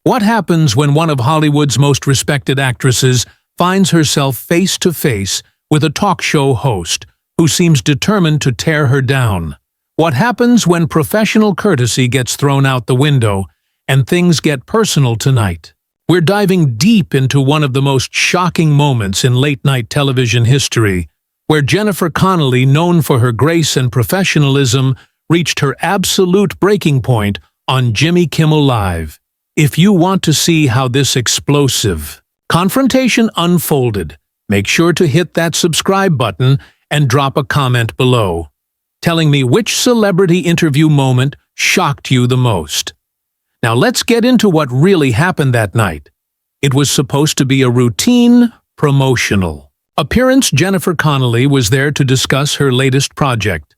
What happens when one of Hollywood's most respected actresses finds herself face to face with a talk show host who seems determined to tear her down? What happens when professional courtesy gets thrown out the window and things get personal tonight? We're diving deep into one of the most shocking moments in late-night television history, where Jennifer Connelly, known for her grace and professionalism, reached her absolute breaking point on Jimmy Kimmel Live. If you want to see how this explosive confrontation unfolded, make sure to hit that subscribe button and drop a comment below, telling me which celebrity interview moment shocked you the most. Now let's get into what really happened that night. It was supposed to be a routine promotional appearance. Jennifer Connelly was there to discuss her latest project,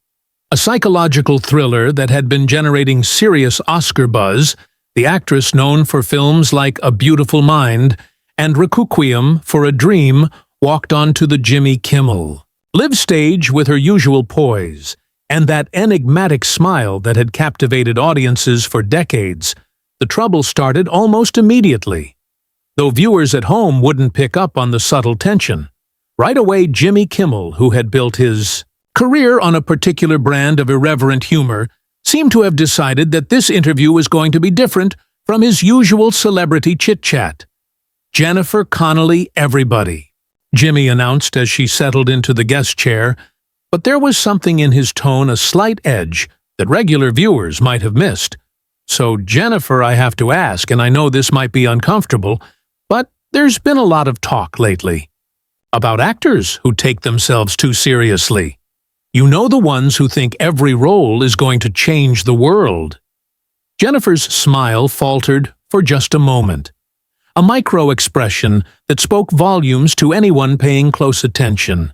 a psychological thriller that had been generating serious Oscar buzz. The actress, known for films like A Beautiful Mind and Requiem for a Dream, walked onto the Jimmy Kimmel Live stage with her usual poise and that enigmatic smile that had captivated audiences for decades. The trouble started almost immediately, though viewers at home wouldn't pick up on the subtle tension. Right away, Jimmy Kimmel, who had built his career on a particular brand of irreverent humor, seemed to have decided that this interview was going to be different from his usual celebrity chit-chat. "Jennifer Connelly, everybody," Jimmy announced as she settled into the guest chair, but there was something in his tone, a slight edge, that regular viewers might have missed. "So, Jennifer, I have to ask, and I know this might be uncomfortable, but there's been a lot of talk lately about actors who take themselves too seriously. You know, the ones who think every role is going to change the world." Jennifer's smile faltered for just a moment, a micro-expression that spoke volumes to anyone paying close attention.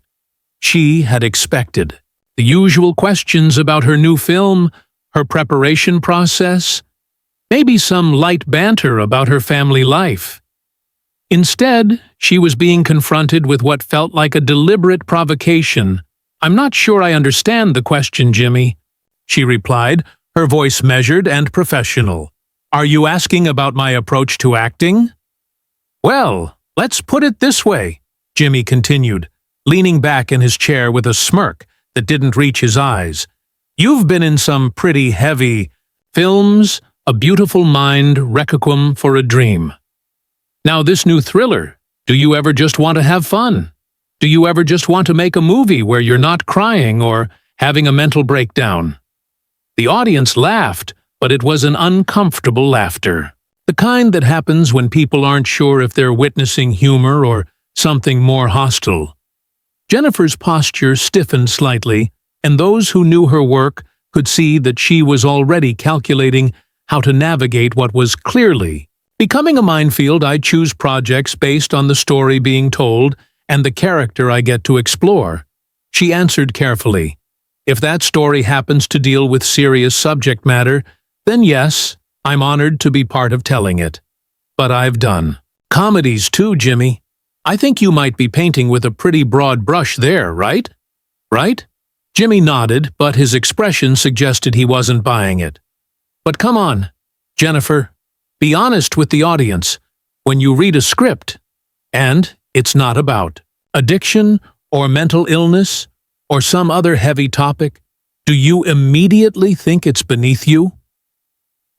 She had expected the usual questions about her new film, her preparation process, maybe some light banter about her family life. Instead, she was being confronted with what felt like a deliberate provocation. "I'm not sure I understand the question, Jimmy," she replied, her voice measured and professional. "Are you asking about my approach to acting?" "Well, let's put it this way," Jimmy continued, leaning back in his chair with a smirk that didn't reach his eyes. "You've been in some pretty heavy films, A Beautiful Mind, Requiem for a Dream. Now this new thriller, do you ever just want to have fun? Do you ever just want to make a movie where you're not crying or having a mental breakdown?" The audience laughed, but it was an uncomfortable laughter, the kind that happens when people aren't sure if they're witnessing humor or something more hostile. Jennifer's posture stiffened slightly, and those who knew her work could see that she was already calculating how to navigate what was clearly becoming a minefield. "I choose projects based on the story being told and the character I get to explore," she answered carefully. "If that story happens to deal with serious subject matter, then yes, I'm honored to be part of telling it. But I've done comedies too, Jimmy. I think you might be painting with a pretty broad brush there, right? Right?" Jimmy nodded, but his expression suggested he wasn't buying it. "But come on, Jennifer, be honest with the audience. When you read a script, and it's not about addiction or mental illness or some other heavy topic, do you immediately think it's beneath you?"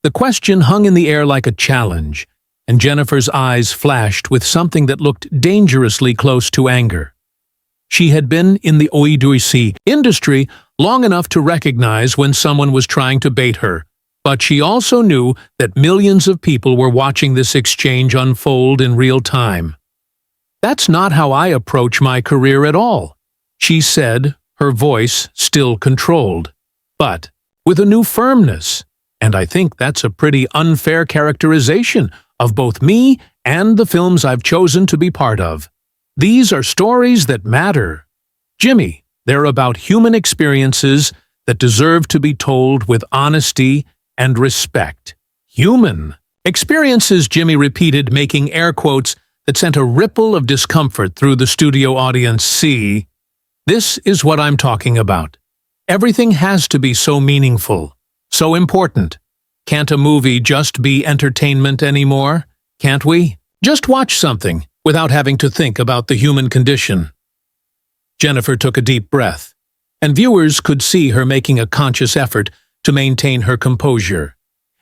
The question hung in the air like a challenge, and Jennifer's eyes flashed with something that looked dangerously close to anger. She had been in the OEDC industry long enough to recognize when someone was trying to bait her, but she also knew that millions of people were watching this exchange unfold in real time. "That's not how I approach my career at all," she said, her voice still controlled, but with a new firmness. "And I think that's a pretty unfair characterization of both me and the films I've chosen to be part of. These are stories that matter, Jimmy. They're about human experiences that deserve to be told with honesty and respect." "Human experiences," Jimmy repeated, making air quotes that sent a ripple of discomfort through the studio audience. "See, this is what I'm talking about. Everything has to be so meaningful, so important. Can't a movie just be entertainment anymore? Can't we? Just watch something without having to think about the human condition. Jennifer took a deep breath, and viewers could see her making a conscious effort to maintain her composure.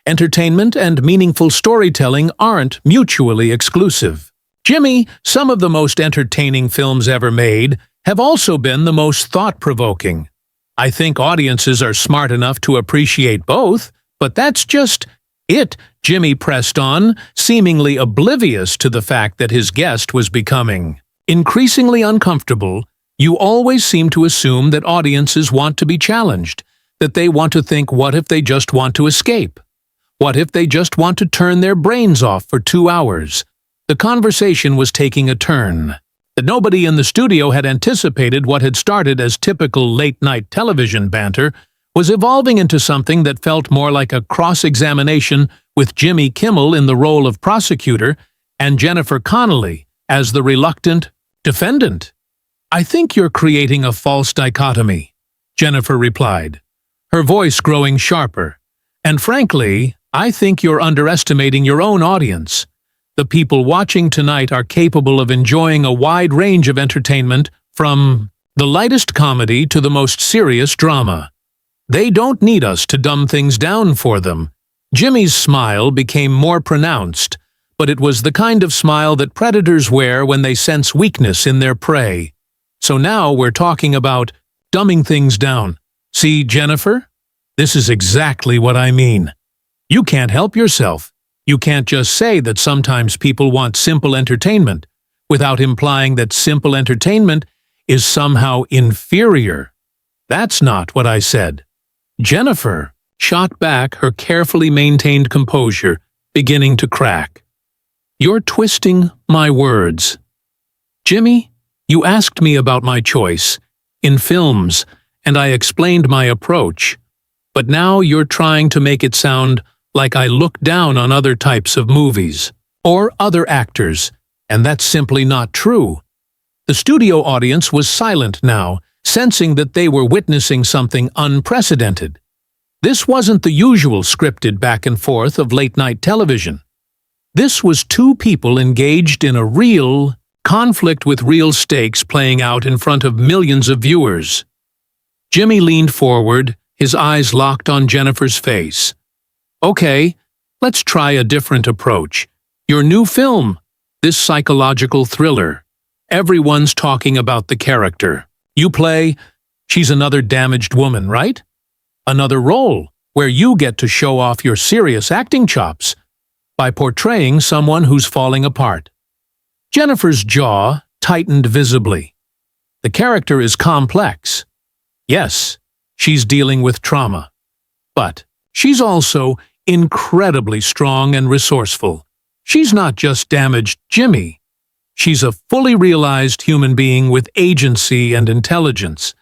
Entertainment and meaningful storytelling aren't mutually exclusive. Jimmy, some of the most entertaining films ever made have also been the most thought-provoking. I think audiences are smart enough to appreciate both, but that's just it, Jimmy pressed on, seemingly oblivious to the fact that his guest was becoming increasingly uncomfortable. You always seem to assume that audiences want to be challenged, that they want to think, what if they just want to escape? What if they just want to turn their brains off for 2 hours? The conversation was taking a turn that nobody in the studio had anticipated. What had started as typical late-night television banter was evolving into something that felt more like a cross-examination, with Jimmy Kimmel in the role of prosecutor and Jennifer Connelly as the reluctant defendant. "I think you're creating a false dichotomy," Jennifer replied, her voice growing sharper. "And frankly, I think you're underestimating your own audience. The people watching tonight are capable of enjoying a wide range of entertainment, from the lightest comedy to the most serious drama. They don't need us to dumb things down for them." Jimmy's smile became more pronounced, but it was the kind of smile that predators wear when they sense weakness in their prey. "So now we're talking about dumbing things down. See, Jennifer? This is exactly what I mean. You can't help yourself. You can't just say that sometimes people want simple entertainment without implying that simple entertainment is somehow inferior. That's not what I said." Jennifer shot back, her carefully maintained composure beginning to crack. "You're twisting my words. Jimmy, you asked me about my choice in films, and I explained my approach. But now you're trying to make it sound like I look down on other types of movies or other actors, and that's simply not true." The studio audience was silent now, sensing that they were witnessing something unprecedented. This wasn't the usual scripted back and forth of late-night television. This was two people engaged in a real conflict with real stakes playing out in front of millions of viewers. Jimmy leaned forward, his eyes locked on Jennifer's face. "Okay, let's try a different approach. Your new film, this psychological thriller. Everyone's talking about the character. You play, she's another damaged woman, right? Another role where you get to show off your serious acting chops by portraying someone who's falling apart." Jennifer's jaw tightened visibly. The character is complex. Yes, she's dealing with trauma. But she's also incredibly strong and resourceful. She's not just damaged Jimmy. She's a fully realized human being with agency and intelligence.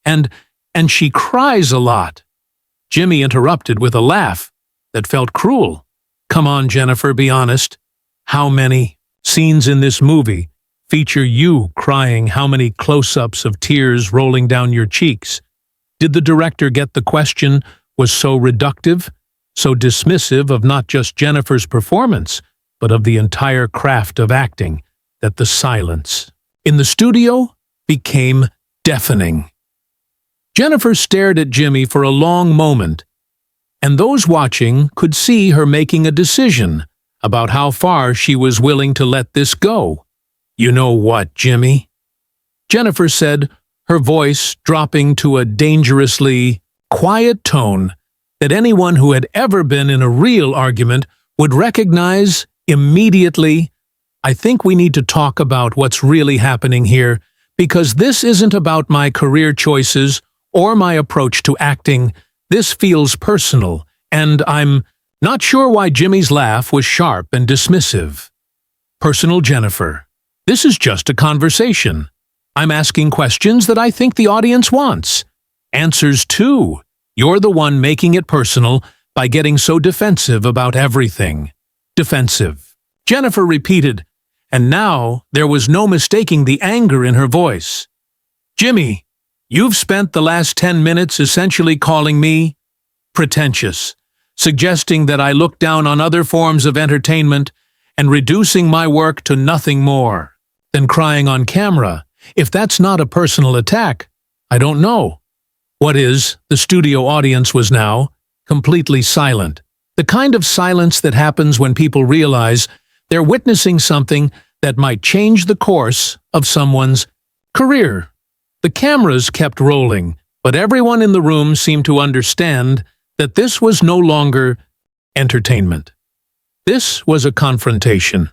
And she cries a lot. Jimmy interrupted with a laugh that felt cruel. "Come on, Jennifer, be honest. How many scenes in this movie feature you crying? How many close-ups of tears rolling down your cheeks? Did the director get the question was so reductive, so dismissive of not just Jennifer's performance, but of the entire craft of acting, that the silence in the studio became deafening?" Jennifer stared at Jimmy for a long moment, and those watching could see her making a decision about how far she was willing to let this go. "You know what, Jimmy?" Jennifer said, her voice dropping to a dangerously quiet tone that anyone who had ever been in a real argument would recognize immediately. "I think we need to talk about what's really happening here, because this isn't about my career choices or my approach to acting. This feels personal, and I'm not sure why." Jimmy's laugh was sharp and dismissive. "Personal, Jennifer. This is just a conversation. I'm asking questions that I think the audience wants. Answers too. You're the one making it personal by getting so defensive about everything." "Defensive," Jennifer repeated, and now there was no mistaking the anger in her voice. "Jimmy, you've spent the last 10 minutes essentially calling me pretentious, suggesting that I look down on other forms of entertainment and reducing my work to nothing more than crying on camera. If that's not a personal attack, I don't know what is. The studio audience was now completely silent. The kind of silence that happens when people realize they're witnessing something that might change the course of someone's career. The cameras kept rolling, but everyone in the room seemed to understand that this was no longer entertainment. This was a confrontation.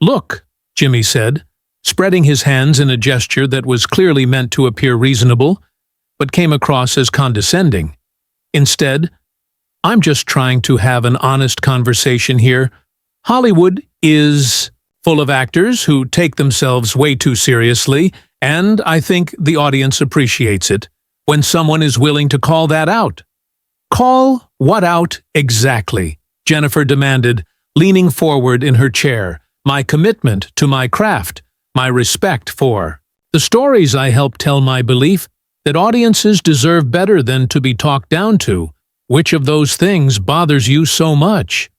"Look," Jimmy said, spreading his hands in a gesture that was clearly meant to appear reasonable, but came across as condescending. "Instead, I'm just trying to have an honest conversation here. Hollywood is full of actors who take themselves way too seriously, and I think the audience appreciates it when someone is willing to call that out." "Call what out exactly?" Jennifer demanded, leaning forward in her chair. "My commitment to my craft, my respect for the stories I help tell, my belief that audiences deserve better than to be talked down to. Which of those things bothers you so much?"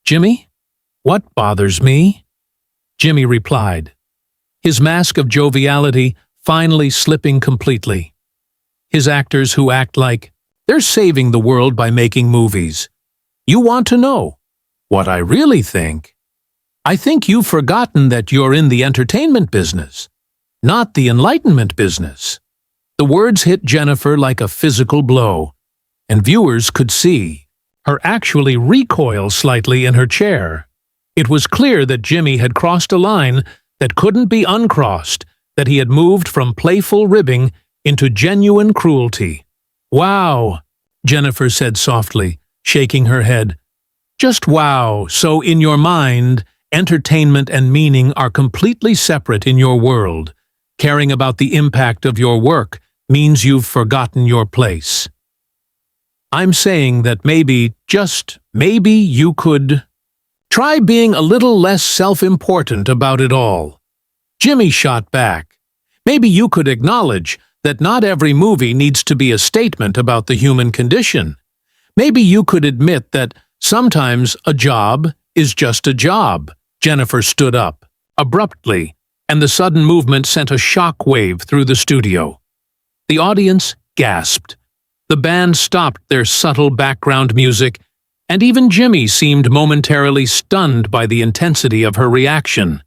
"Jimmy, what bothers me?" Jimmy replied, his mask of joviality finally slipping completely. "His actors who act like they're saving the world by making movies. You want to know what I really think? I think you've forgotten that you're in the entertainment business, not the enlightenment business." The words hit Jennifer like a physical blow, and viewers could see her actually recoil slightly in her chair. It was clear that Jimmy had crossed a line that couldn't be uncrossed, that he had moved from playful ribbing into genuine cruelty. "Wow," Jennifer said softly, shaking her head. "Just wow. So in your mind, entertainment and meaning are completely separate in your world. Caring about the impact of your work means you've forgotten your place. I'm saying that maybe, just maybe, you could try being a little less self-important about it all." Jimmy shot back. "Maybe you could acknowledge that not every movie needs to be a statement about the human condition. Maybe you could admit that sometimes a job is just a job." Jennifer stood up, abruptly, and the sudden movement sent a shock wave through the studio. The audience gasped. The band stopped their subtle background music, and even Jimmy seemed momentarily stunned by the intensity of her reaction.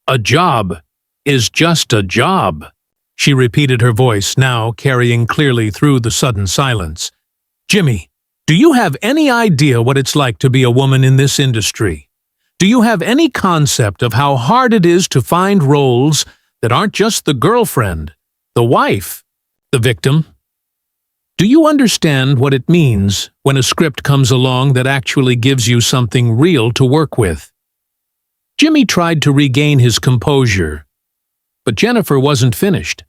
"A job is just a job," she repeated, her voice now carrying clearly through the sudden silence. "Jimmy, do you have any idea what it's like to be a woman in this industry? Do you have any concept of how hard it is to find roles that aren't just the girlfriend, the wife, the victim? Do you understand what it means when a script comes along that actually gives you something real to work with?" Jimmy tried to regain his composure, but Jennifer wasn't finished.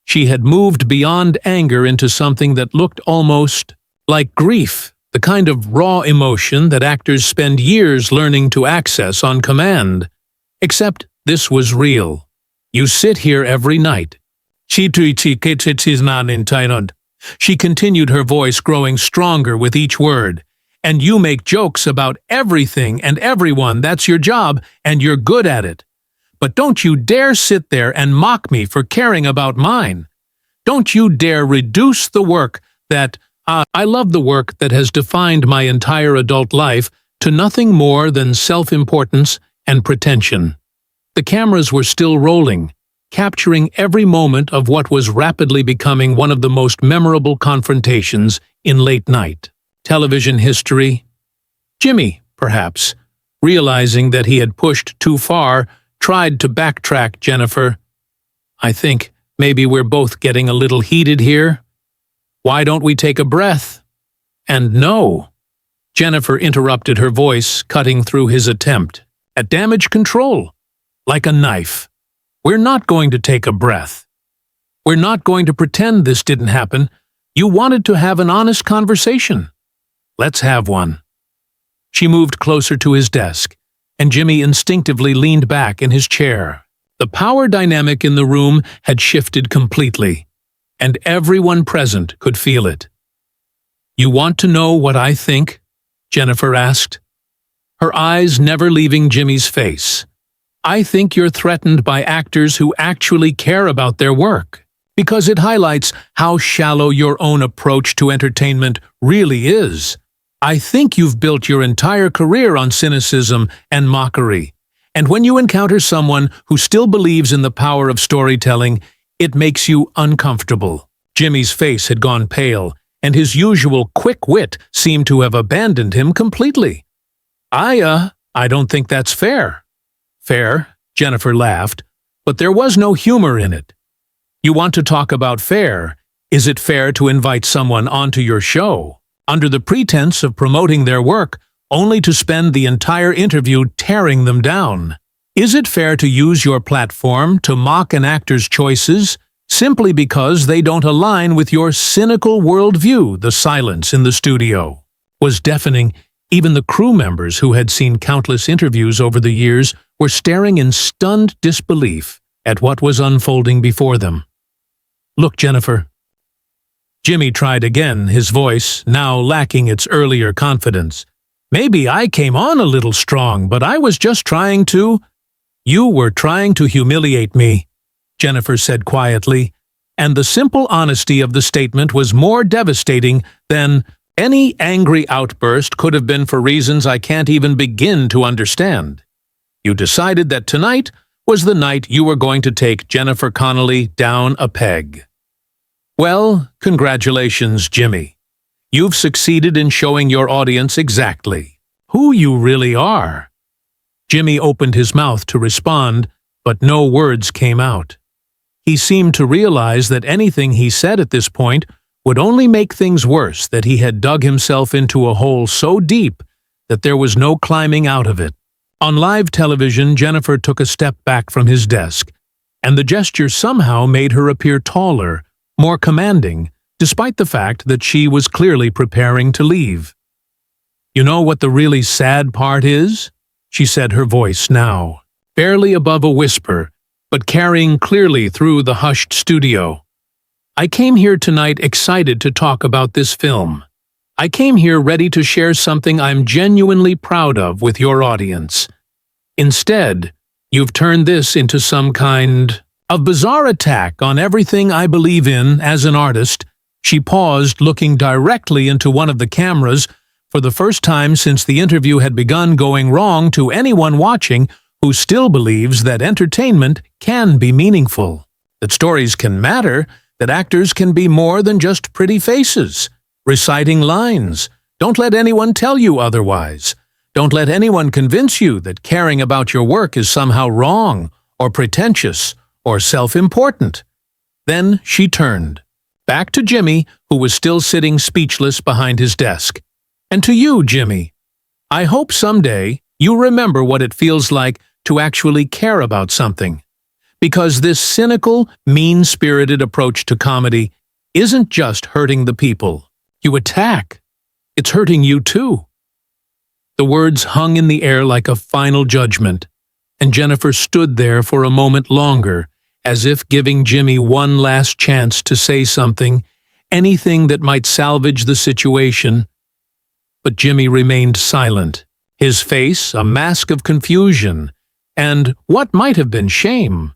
She had moved beyond anger into something that looked almost like grief, the kind of raw emotion that actors spend years learning to access on command. Except this was real. "You sit here every night. She not entitled." She continued, her voice growing stronger with each word. "And you make jokes about everything and everyone. That's your job, and you're good at it. But don't you dare sit there and mock me for caring about mine. Don't you dare reduce the work that, I love the work that has defined my entire adult life to nothing more than self-importance and pretension." The cameras were still rolling, capturing every moment of what was rapidly becoming one of the most memorable confrontations in late-night television history. Jimmy, perhaps, realizing that he had pushed too far, tried to backtrack. "Jennifer, I think maybe we're both getting a little heated here. Why don't we take a breath?" "And no," Jennifer interrupted, her voice cutting through his attempt at damage control like a knife. "We're not going to take a breath. We're not going to pretend this didn't happen. You wanted to have an honest conversation. Let's have one." She moved closer to his desk, and Jimmy instinctively leaned back in his chair. The power dynamic in the room had shifted completely, and everyone present could feel it. "You want to know what I think?" Jennifer asked, her eyes never leaving Jimmy's face. "I think you're threatened by actors who actually care about their work, because it highlights how shallow your own approach to entertainment really is. I think you've built your entire career on cynicism and mockery, and when you encounter someone who still believes in the power of storytelling, it makes you uncomfortable." Jimmy's face had gone pale, and his usual quick wit seemed to have abandoned him completely. I don't think that's fair." "Fair?" Jennifer laughed, but there was no humor in it. "You want to talk about fair? Is it fair to invite someone onto your show, under the pretense of promoting their work, only to spend the entire interview tearing them down? Is it fair to use your platform to mock an actor's choices simply because they don't align with your cynical worldview?" The silence in the studio was deafening. Even the crew members, who had seen countless interviews over the years, were staring in stunned disbelief at what was unfolding before them. "Look, Jennifer." Jimmy tried again, his voice now lacking its earlier confidence. "Maybe I came on a little strong, but I was just trying to—" "You were trying to humiliate me," Jennifer said quietly, and the simple honesty of the statement was more devastating than any angry outburst could have been, for reasons I can't even begin to understand. "You decided that tonight was the night you were going to take Jennifer Connelly down a peg. Well, congratulations, Jimmy. You've succeeded in showing your audience exactly who you really are." Jimmy opened his mouth to respond, but no words came out. He seemed to realize that anything he said at this point would only make things worse, that he had dug himself into a hole so deep that there was no climbing out of it. On live television, Jennifer took a step back from his desk, and the gesture somehow made her appear taller, more commanding, despite the fact that she was clearly preparing to leave. "You know what the really sad part is?" she said, her voice now barely above a whisper, but carrying clearly through the hushed studio. "I came here tonight excited to talk about this film. I came here ready to share something I'm genuinely proud of with your audience. Instead, you've turned this into some kind of bizarre attack on everything I believe in as an artist." She paused, looking directly into one of the cameras, for the first time since the interview had begun going wrong, to anyone watching who still believes that entertainment can be meaningful, that stories can matter, that actors can be more than just pretty faces, reciting lines. Don't let anyone tell you otherwise. Don't let anyone convince you that caring about your work is somehow wrong, or pretentious, or self-important. Then she turned, back to Jimmy, who was still sitting speechless behind his desk. "And to you, Jimmy, I hope someday you remember what it feels like to actually care about something. Because this cynical, mean-spirited approach to comedy isn't just hurting the people you attack. It's hurting you too." The words hung in the air like a final judgment, and Jennifer stood there for a moment longer, as if giving Jimmy one last chance to say something, anything that might salvage the situation. But Jimmy remained silent, his face a mask of confusion and what might have been shame.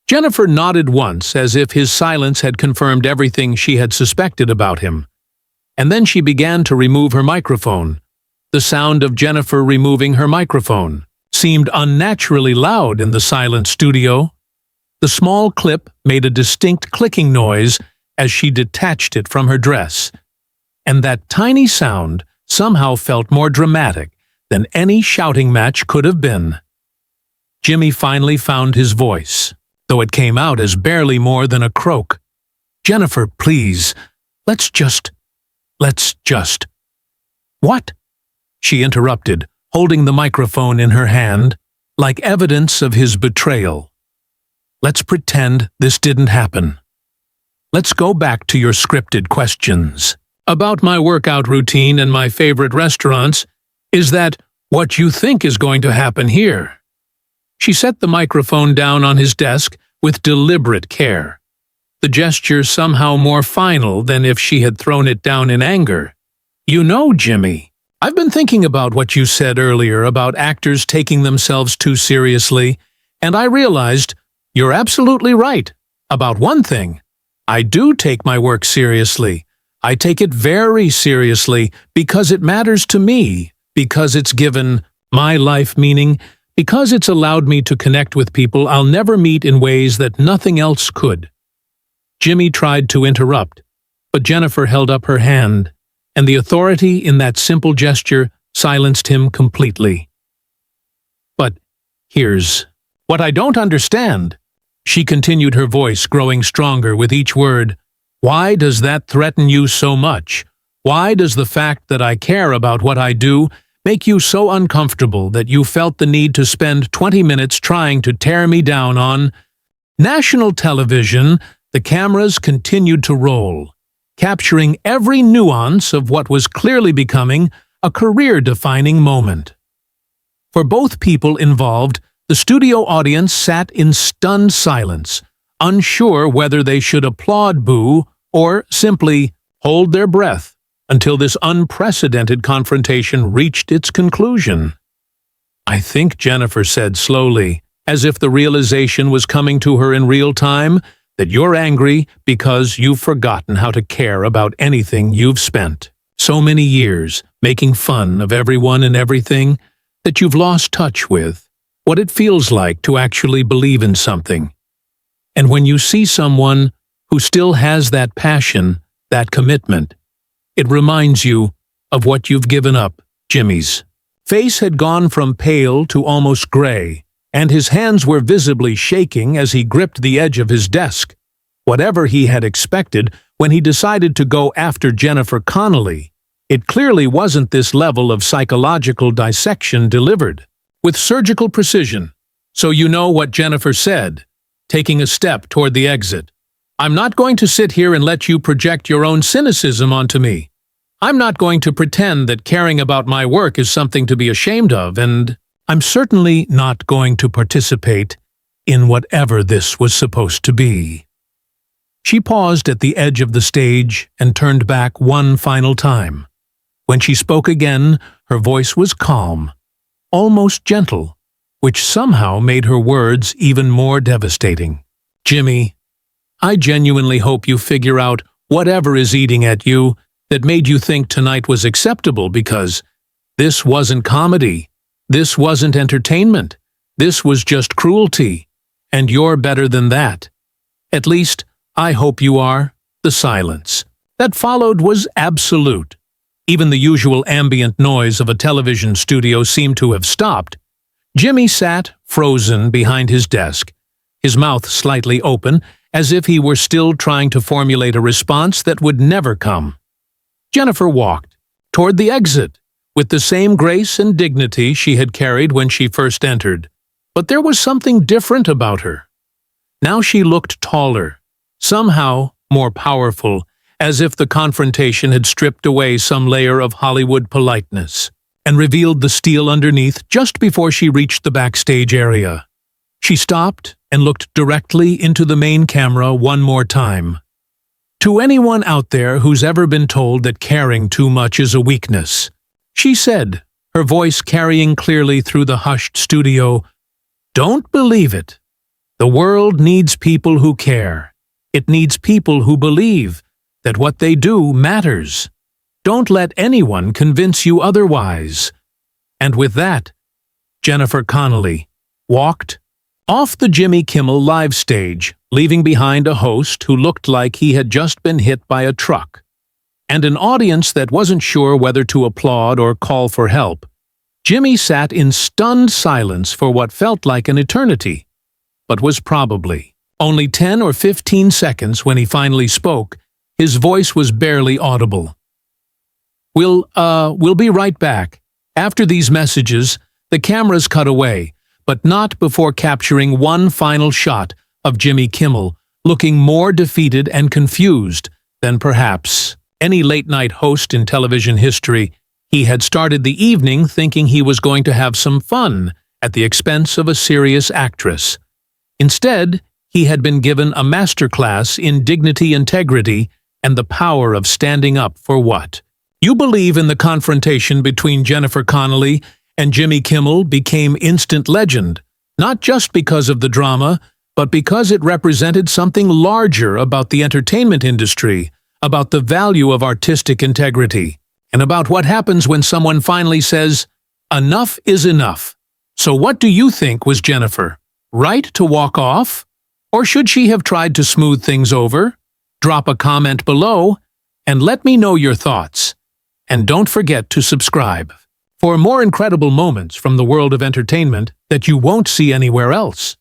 Jennifer nodded once, as if his silence had confirmed everything she had suspected about him. And then she began to remove her microphone. The sound of Jennifer removing her microphone seemed unnaturally loud in the silent studio. The small clip made a distinct clicking noise as she detached it from her dress, and that tiny sound somehow felt more dramatic than any shouting match could have been. Jimmy finally found his voice, though it came out as barely more than a croak. "Jennifer, please, let's just... "What?" she interrupted, holding the microphone in her hand, like evidence of his betrayal. "Let's pretend this didn't happen. Let's go back to your scripted questions about my workout routine and my favorite restaurants. Is that what you think is going to happen here?" She set the microphone down on his desk with deliberate care, the gesture somehow more final than if she had thrown it down in anger. You know, Jimmy, I've been thinking about what you said earlier about actors taking themselves too seriously, and I realized you're absolutely right about one thing. I do take my work seriously. I take it very seriously because it matters to me, because it's given my life meaning, because it's allowed me to connect with people I'll never meet in ways that nothing else could. Jimmy tried to interrupt, but Jennifer held up her hand, and the authority in that simple gesture silenced him completely. But here's what I don't understand. She continued, her voice growing stronger with each word. Why does that threaten you so much? Why does the fact that I care about what I do make you so uncomfortable that you felt the need to spend 20 minutes trying to tear me down on national television? The cameras continued to roll, capturing every nuance of what was clearly becoming a career-defining moment. For both people involved, the studio audience sat in stunned silence, unsure whether they should applaud, boo, or simply hold their breath until this unprecedented confrontation reached its conclusion. I think, Jennifer said slowly, as if the realization was coming to her in real time, that you're angry because you've forgotten how to care about anything you've spent so many years making fun of everyone and everything, that you've lost touch with what it feels like to actually believe in something. And when you see someone who still has that passion, that commitment, it reminds you of what you've given up. Jimmy's face had gone from pale to almost gray, and his hands were visibly shaking as he gripped the edge of his desk. Whatever he had expected when he decided to go after Jennifer Connelly, it clearly wasn't this level of psychological dissection delivered with surgical precision. So you know what Jennifer said, taking a step toward the exit. I'm not going to sit here and let you project your own cynicism onto me. I'm not going to pretend that caring about my work is something to be ashamed of, and I'm certainly not going to participate in whatever this was supposed to be. She paused at the edge of the stage and turned back one final time. When she spoke again, her voice was calm, almost gentle, which somehow made her words even more devastating. Jimmy, I genuinely hope you figure out whatever is eating at you that made you think tonight was acceptable, because this wasn't comedy. This wasn't entertainment. This was just cruelty. And you're better than that. At least, I hope you are. The silence that followed was absolute. Even the usual ambient noise of a television studio seemed to have stopped. Jimmy sat, frozen, behind his desk, his mouth slightly open, as if he were still trying to formulate a response that would never come. Jennifer walked toward the exit with the same grace and dignity she had carried when she first entered. But there was something different about her. Now she looked taller, somehow more powerful, as if the confrontation had stripped away some layer of Hollywood politeness and revealed the steel underneath just before she reached the backstage area. She stopped and looked directly into the main camera one more time. To anyone out there who's ever been told that caring too much is a weakness, she said, her voice carrying clearly through the hushed studio, don't believe it. The world needs people who care. It needs people who believe that what they do matters. Don't let anyone convince you otherwise. And with that, Jennifer Connelly walked off the Jimmy Kimmel live stage, leaving behind a host who looked like he had just been hit by a truck, and an audience that wasn't sure whether to applaud or call for help. Jimmy sat in stunned silence for what felt like an eternity, but was probably only 10 or 15 seconds when he finally spoke. His voice was barely audible. We'll be right back. After these messages, the cameras cut away, but not before capturing one final shot of Jimmy Kimmel, looking more defeated and confused than perhaps any late-night host in television history. He had started the evening thinking he was going to have some fun at the expense of a serious actress. Instead, he had been given a masterclass in dignity, integrity, and the power of standing up for what You believe in the confrontation between Jennifer Connelly and Jimmy Kimmel became instant legend, not just because of the drama, but because it represented something larger about the entertainment industry, about the value of artistic integrity, and about what happens when someone finally says, "Enough is enough." So what do you think was Jennifer? Right to walk off? Or should she have tried to smooth things over? Drop a comment below and let me know your thoughts. And don't forget to subscribe for more incredible moments from the world of entertainment that you won't see anywhere else.